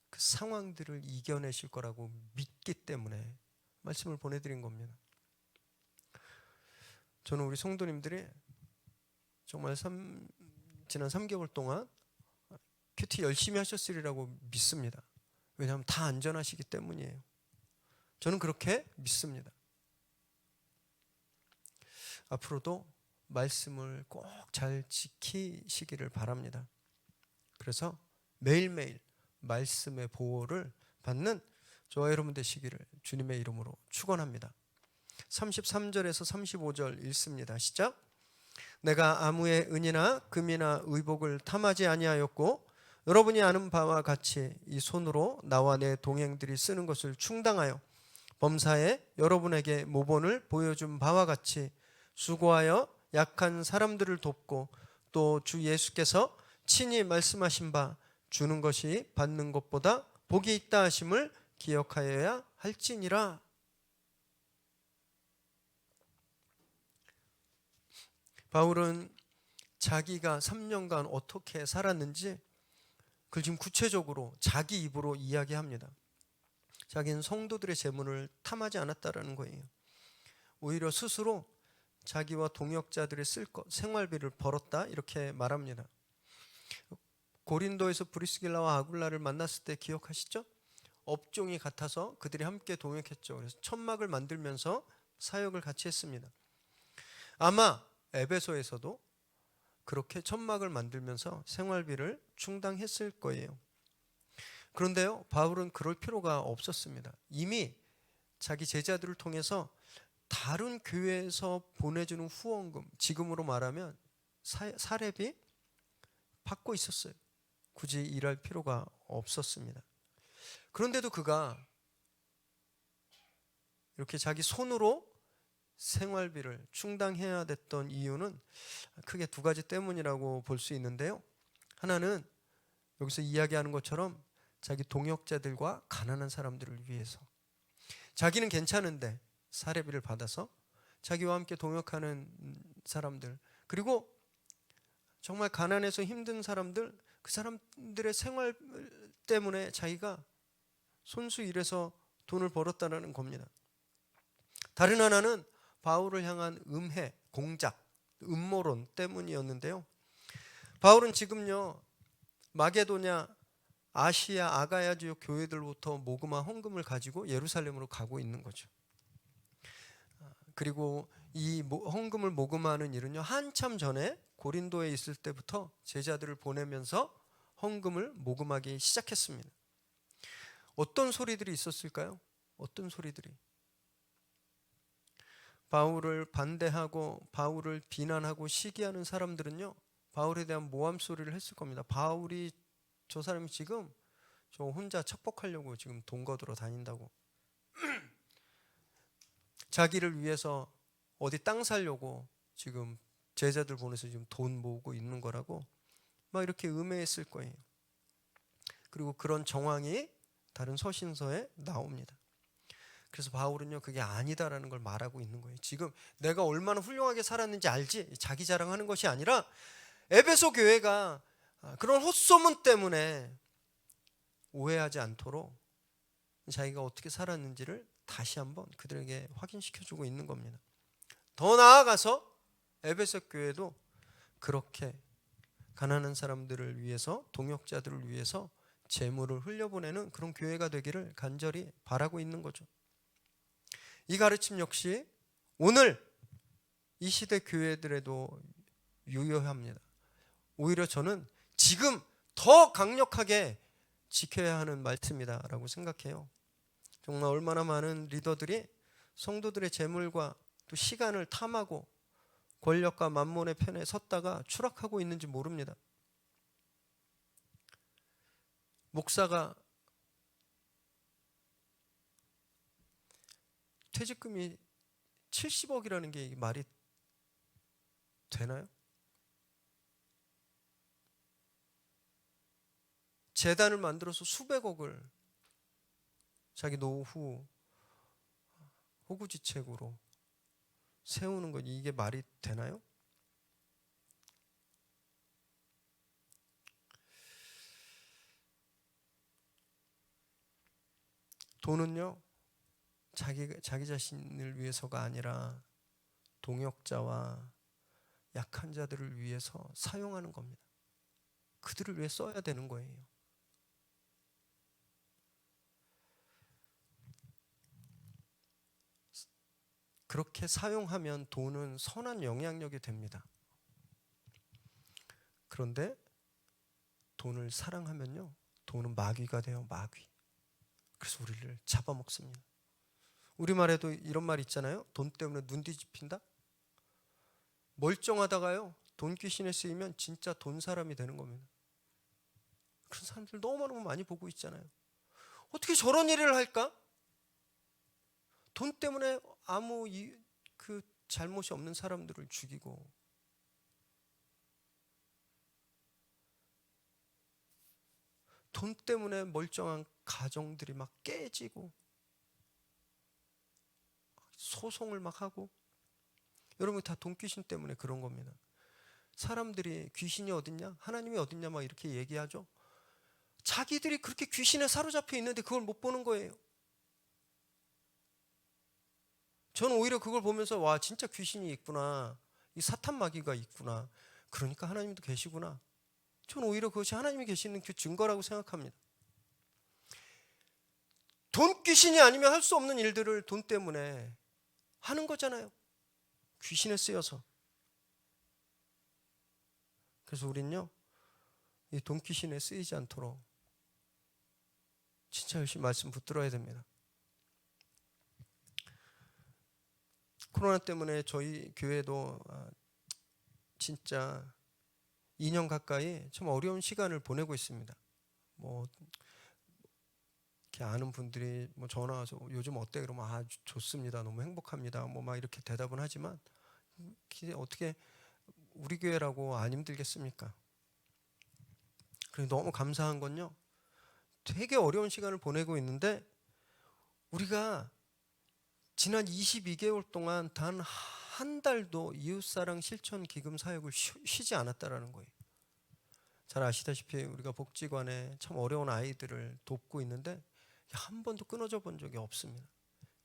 그 상황들을 이겨내실 거라고 믿기 때문에 말씀을 보내드린 겁니다. 저는 우리 성도님들이 정말 지난 3개월 동안 큐티 열심히 하셨으리라고 믿습니다. 왜냐하면 다 안전하시기 때문이에요. 저는 그렇게 믿습니다. 앞으로도 말씀을 꼭 잘 지키시기를 바랍니다. 그래서 매일매일 말씀의 보호를 받는 저와 여러분 되시기를 주님의 이름으로 축원합니다. 33절에서 35절 읽습니다. 시작. 내가 아무의 은이나 금이나 의복을 탐하지 아니하였고 여러분이 아는 바와 같이 이 손으로 나와 내 동행들이 쓰는 것을 충당하여 범사에 여러분에게 모본을 보여준 바와 같이 수고하여 약한 사람들을 돕고 또 주 예수께서 친히 말씀하신 바 주는 것이 받는 것보다 복이 있다 하심을 기억하여야 할지니라. 바울은 자기가 3년간 어떻게 살았는지 그걸 지금 구체적으로 자기 입으로 이야기합니다. 자기는 성도들의 재물을 탐하지 않았다라는 거예요. 오히려 스스로 자기와 동역자들이 쓸 것, 생활비를 벌었다 이렇게 말합니다. 고린도에서 브리스길라와 아굴라를 만났을 때 기억하시죠? 업종이 같아서 그들이 함께 동역했죠. 그래서 천막을 만들면서 사역을 같이 했습니다. 아마 에베소에서도 그렇게 천막을 만들면서 생활비를 충당했을 거예요. 그런데요, 바울은 그럴 필요가 없었습니다. 이미 자기 제자들을 통해서 다른 교회에서 보내주는 후원금, 지금으로 말하면 사례비 받고 있었어요. 굳이 일할 필요가 없었습니다. 그런데도 그가 이렇게 자기 손으로 생활비를 충당해야 됐던 이유는 크게 두 가지 때문이라고 볼 수 있는데요. 하나는 여기서 이야기하는 것처럼 자기 동역자들과 가난한 사람들을 위해서, 자기는 괜찮은데 사례비를 받아서 자기와 함께 동역하는 사람들, 그리고 정말 가난해서 힘든 사람들, 그 사람들의 생활 때문에 자기가 손수 일해서 돈을 벌었다는 겁니다. 다른 하나는 바울을 향한 음해, 공작, 음모론 때문이었는데요. 바울은 지금요, 마게도냐, 아시아, 아가야 지역 교회들부터 모금한 헌금을 가지고 예루살렘으로 가고 있는 거죠. 그리고 이 헌금을 모금하는 일은요, 한참 전에 고린도에 있을 때부터 제자들을 보내면서 헌금을 모금하기 시작했습니다. 어떤 소리들이 있었을까요? 어떤 소리들이? 바울을 반대하고 바울을 비난하고 시기하는 사람들은요, 바울에 대한 모함 소리를 했을 겁니다. 바울이, 저 사람이 지금 저 혼자 착복하려고 지금 돈 거두러 다닌다고, 자기를 위해서 어디 땅 사려고 지금 제자들 보내서 지금 돈 모으고 있는 거라고 막 이렇게 음해했을 거예요. 그리고 그런 정황이 다른 서신서에 나옵니다. 그래서 바울은요, 그게 아니다라는 걸 말하고 있는 거예요. 지금 내가 얼마나 훌륭하게 살았는지 알지? 자기 자랑하는 것이 아니라 에베소 교회가 그런 헛소문 때문에 오해하지 않도록 자기가 어떻게 살았는지를 다시 한번 그들에게 확인시켜주고 있는 겁니다. 더 나아가서 에베소 교회도 그렇게 가난한 사람들을 위해서, 동역자들을 위해서 재물을 흘려보내는 그런 교회가 되기를 간절히 바라고 있는 거죠. 이 가르침 역시 오늘 이 시대 교회들에도 유효합니다. 오히려 저는 지금 더 강력하게 지켜야 하는 말씀이다라고 생각해요. 정말 얼마나 많은 리더들이 성도들의 재물과 또 시간을 탐하고 권력과 만몬의 편에 섰다가 추락하고 있는지 모릅니다. 목사가 퇴직금이 70억이라는 게 말이 되나요? 재단을 만들어서 수백억을 자기 노후 호구지책으로 세우는 것, 이게 말이 되나요? 돈은요, 자기 자신을 위해서가 아니라 동역자와 약한 자들을 위해서 사용하는 겁니다. 그들을 위해 써야 되는 거예요. 그렇게 사용하면 돈은 선한 영향력이 됩니다. 그런데 돈을 사랑하면요, 돈은 마귀가 돼요. 마귀. 그래서 우리를 잡아먹습니다. 우리말에도 이런 말 있잖아요. 돈 때문에 눈 뒤집힌다? 멀쩡하다가요, 돈 귀신에 쓰이면 진짜 돈 사람이 되는 겁니다. 그런 사람들 너무 많이 보고 있잖아요. 어떻게 저런 일을 할까? 돈 때문에 아무 그 잘못이 없는 사람들을 죽이고, 돈 때문에 멀쩡한 가정들이 막 깨지고 소송을 막 하고, 여러분 다 돈 귀신 때문에 그런 겁니다. 사람들이 귀신이 어딨냐, 하나님이 어딨냐 막 이렇게 얘기하죠. 자기들이 그렇게 귀신에 사로잡혀 있는데 그걸 못 보는 거예요. 저는 오히려 그걸 보면서 와, 진짜 귀신이 있구나, 이 사탄 마귀가 있구나, 그러니까 하나님도 계시구나, 저는 오히려 그것이 하나님이 계시는 그 증거라고 생각합니다. 돈 귀신이 아니면 할 수 없는 일들을 돈 때문에 하는 거잖아요. 귀신에 쓰여서. 그래서 우린요, 이 돈 귀신에 쓰이지 않도록 진짜 열심히 말씀 붙들어야 됩니다. 코로나 때문에 저희 교회도 진짜 2년 가까이 참 어려운 시간을 보내고 있습니다. 뭐 이렇게 아는 분들이 뭐 전화 와서 요즘 어때? 그러면 좋습니다. 너무 행복합니다. 뭐 막 이렇게 대답은 하지만 어떻게 우리 교회라고 안 힘들겠습니까? 그리고 너무 감사한 건요. 되게 어려운 시간을 보내고 있는데 우리가 지난 22개월 동안 단 한 달도 이웃사랑 실천 기금 사역을 쉬지 않았다라는 거예요. 잘 아시다시피 우리가 복지관에 참 어려운 아이들을 돕고 있는데 한 번도 끊어져 본 적이 없습니다.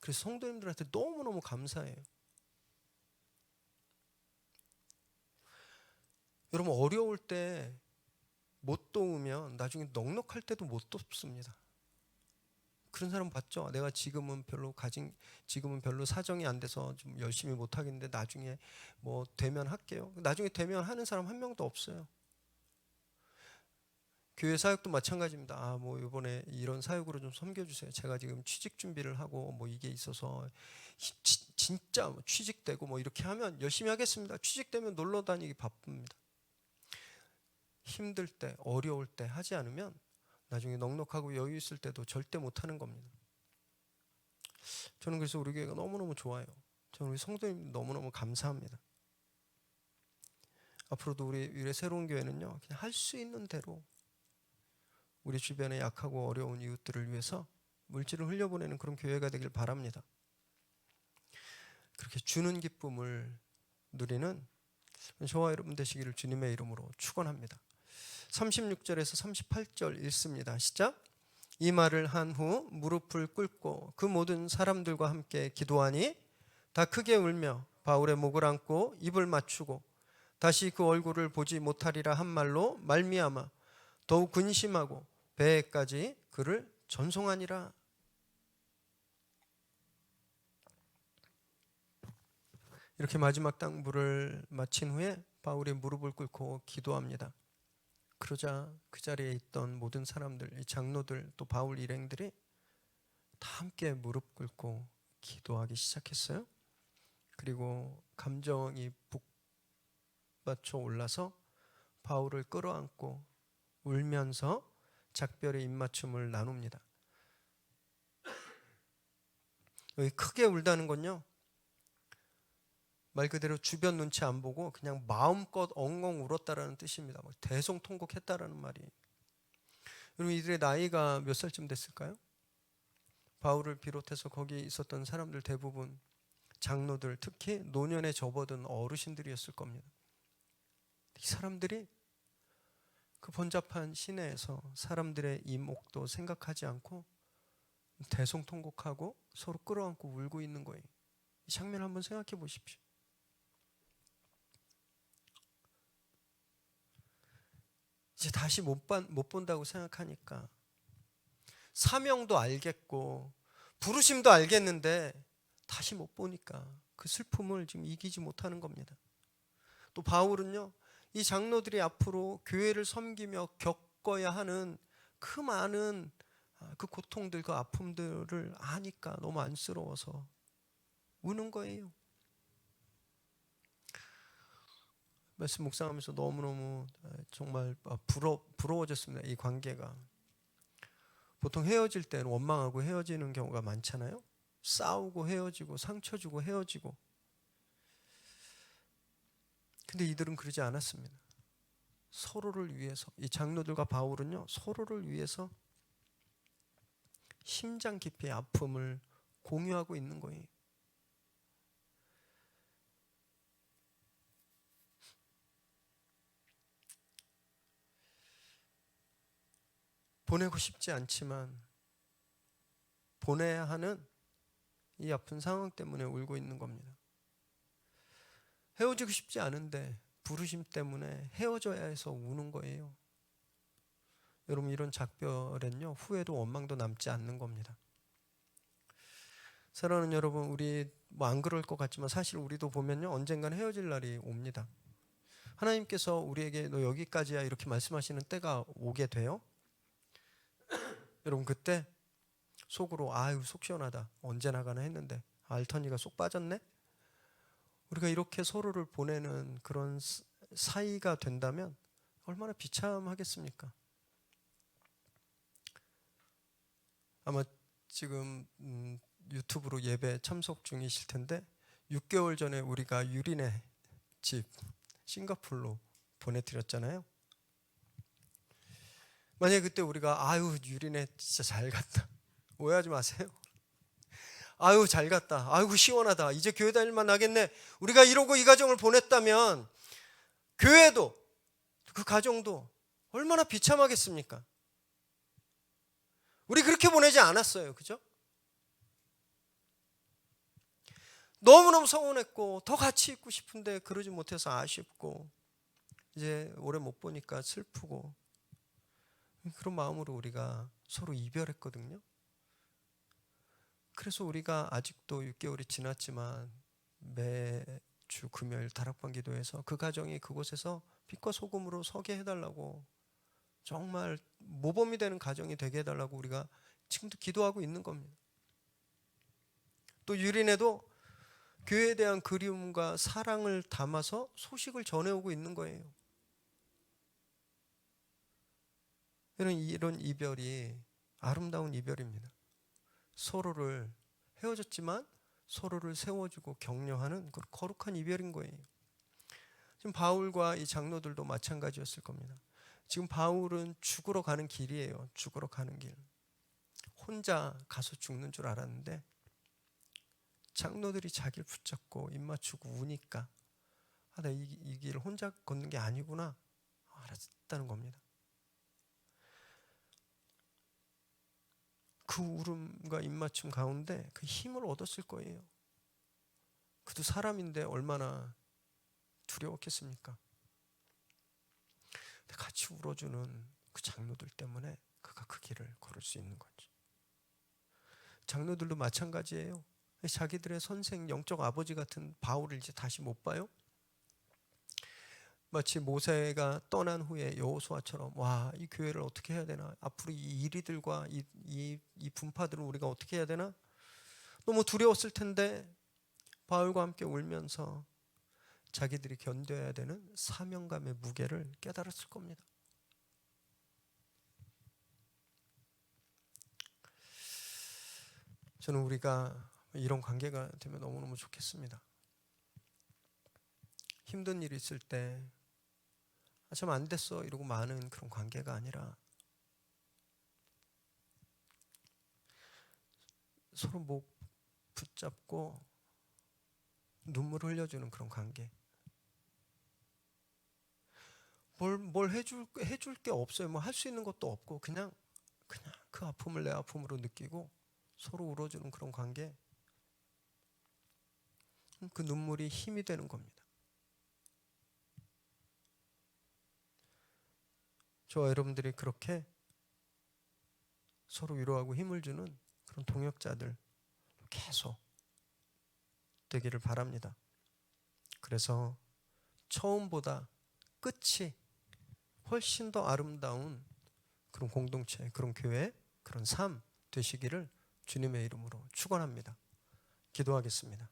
그래서 성도님들한테 너무너무 감사해요. 여러분 어려울 때 못 도우면 나중에 넉넉할 때도 못 돕습니다. 그런 사람 봤죠? 내가 지금은 별로 사정이 안 돼서 좀 열심히 못 하겠는데 나중에 뭐 되면 할게요. 나중에 되면 하는 사람 한 명도 없어요. 교회 사역도 마찬가지입니다. 뭐 이번에 이런 사역으로 좀 섬겨주세요. 제가 지금 취직 준비를 하고 뭐 이게 있어서 진짜 취직되고 뭐 이렇게 하면 열심히 하겠습니다. 취직되면 놀러 다니기 바쁩니다. 힘들 때, 어려울 때 하지 않으면 나중에 넉넉하고 여유 있을 때도 절대 못하는 겁니다. 저는 그래서 우리 교회가 너무너무 좋아요. 저는 우리 성도님 너무너무 감사합니다. 앞으로도 우리 새로운 교회는요, 그냥 할 수 있는 대로 우리 주변에 약하고 어려운 이웃들을 위해서 물질을 흘려보내는 그런 교회가 되길 바랍니다. 그렇게 주는 기쁨을 누리는 저와 여러분 되시기를 주님의 이름으로 축원합니다. 36절에서 38절 읽습니다. 시작. 이 말을 한 후 무릎을 꿇고 그 모든 사람들과 함께 기도하니 다 크게 울며 바울의 목을 안고 입을 맞추고 다시 그 얼굴을 보지 못하리라 한 말로 말미암아 더욱 근심하고 배에까지 그를 전송하니라. 이렇게 마지막 당부를 마친 후에 바울이 무릎을 꿇고 기도합니다. 그러자 그 자리에 있던 모든 사람들, 이 장로들 또 바울 일행들이 다 함께 무릎 꿇고 기도하기 시작했어요. 그리고 감정이 북받쳐 올라서 바울을 끌어안고 울면서 작별의 입맞춤을 나눕니다. 여기 크게 울다는 건요, 말 그대로 주변 눈치 안 보고 그냥 마음껏 엉엉 울었다라는 뜻입니다. 대성통곡했다라는 말이에요. 여러분 이들의 나이가 몇 살쯤 됐을까요? 바울을 비롯해서 거기 있었던 사람들 대부분 장로들, 특히 노년에 접어든 어르신들이었을 겁니다. 이 사람들이 그 번잡한 시내에서 사람들의 이목도 생각하지 않고 대성통곡하고 서로 끌어안고 울고 있는 거예요. 이 장면 한번 생각해 보십시오. 이제 다시 못 본다고 생각하니까 사명도 알겠고 부르심도 알겠는데 다시 못 보니까 그 슬픔을 지금 이기지 못하는 겁니다. 또 바울은요, 이 장로들이 앞으로 교회를 섬기며 겪어야 하는 그 많은 그 고통들, 그 아픔들을 아니까 너무 안쓰러워서 우는 거예요. 말씀 묵상하면서 너무너무 정말 부러워졌습니다. 이 관계가. 보통 헤어질 때는 원망하고 헤어지는 경우가 많잖아요. 싸우고 헤어지고 상처 주고 헤어지고. 근데 이들은 그러지 않았습니다. 서로를 위해서, 이 장로들과 바울은요, 서로를 위해서 심장 깊이의 아픔을 공유하고 있는 거예요. 보내고 싶지 않지만 보내야 하는 이 아픈 상황 때문에 울고 있는 겁니다. 헤어지고 싶지 않은데 부르심 때문에 헤어져야 해서 우는 거예요. 여러분 이런 작별엔요, 후회도 원망도 남지 않는 겁니다. 사랑하는 여러분, 우리 안 그럴 것 같지만 사실 우리도 보면요, 언젠가는 헤어질 날이 옵니다. 하나님께서 우리에게 너 여기까지야 이렇게 말씀하시는 때가 오게 돼요. 여러분 그때 속으로 아유 속 시원하다, 언제 나가나 했는데 알턴이가 쏙 빠졌네. 우리가 이렇게 서로를 보내는 그런 사이가 된다면 얼마나 비참하겠습니까? 아마 지금 유튜브로 예배 참석 중이실 텐데 6개월 전에 우리가 유리네 집 싱가포르로 보내드렸잖아요. 만약에 그때 우리가 아유 유리네 진짜 잘 갔다, 오해하지 마세요. 아유 잘 갔다, 아유 시원하다, 이제 교회 다닐만 하겠네, 우리가 이러고 이 가정을 보냈다면 교회도 그 가정도 얼마나 비참하겠습니까? 우리 그렇게 보내지 않았어요. 그죠? 너무너무 서운했고 더 같이 있고 싶은데 그러지 못해서 아쉽고 이제 오래 못 보니까 슬프고 그런 마음으로 우리가 서로 이별했거든요. 그래서 우리가 아직도 6개월이 지났지만 매주 금요일 다락방 기도에서 그 가정이 그곳에서 빛과 소금으로 서게 해달라고, 정말 모범이 되는 가정이 되게 해달라고 우리가 지금도 기도하고 있는 겁니다. 또 유린에도 교회에 대한 그리움과 사랑을 담아서 소식을 전해오고 있는 거예요. 이런 이별이 아름다운 이별입니다. 서로를 헤어졌지만 서로를 세워주고 격려하는 그 거룩한 이별인 거예요. 지금 바울과 이 장로들도 마찬가지였을 겁니다. 지금 바울은 죽으러 가는 길이에요. 죽으러 가는 길. 혼자 가서 죽는 줄 알았는데 장로들이 자기를 붙잡고 입 맞추고 우니까 나 이 길을 혼자 걷는 게 아니구나 알았다는 겁니다. 그 울음과 입맞춤 가운데 그 힘을 얻었을 거예요. 그도 사람인데 얼마나 두려웠겠습니까? 같이 울어주는 그 장로들 때문에 그가 그 길을 걸을 수 있는 거죠. 장로들도 마찬가지예요. 자기들의 선생, 영적 아버지 같은 바울을 이제 다시 못 봐요. 마치 모세가 떠난 후에 여호수아처럼 와, 이 교회를 어떻게 해야 되나, 앞으로 이 이리들과 이 분파들을 우리가 어떻게 해야 되나 너무 두려웠을 텐데 바울과 함께 울면서 자기들이 견뎌야 되는 사명감의 무게를 깨달았을 겁니다. 저는 우리가 이런 관계가 되면 너무너무 좋겠습니다. 힘든 일이 있을 때 참 안 됐어 이러고 마는 그런 관계가 아니라 서로 목 붙잡고 눈물 흘려주는 그런 관계. 뭘 해줄 게 없어요. 뭐 할 수 있는 것도 없고 그냥 그 아픔을 내 아픔으로 느끼고 서로 울어주는 그런 관계. 그 눈물이 힘이 되는 겁니다. 저와 여러분들이 그렇게 서로 위로하고 힘을 주는 그런 동역자들 계속 되기를 바랍니다. 그래서 처음보다 끝이 훨씬 더 아름다운 그런 공동체, 그런 교회, 그런 삶 되시기를 주님의 이름으로 축원합니다. 기도하겠습니다.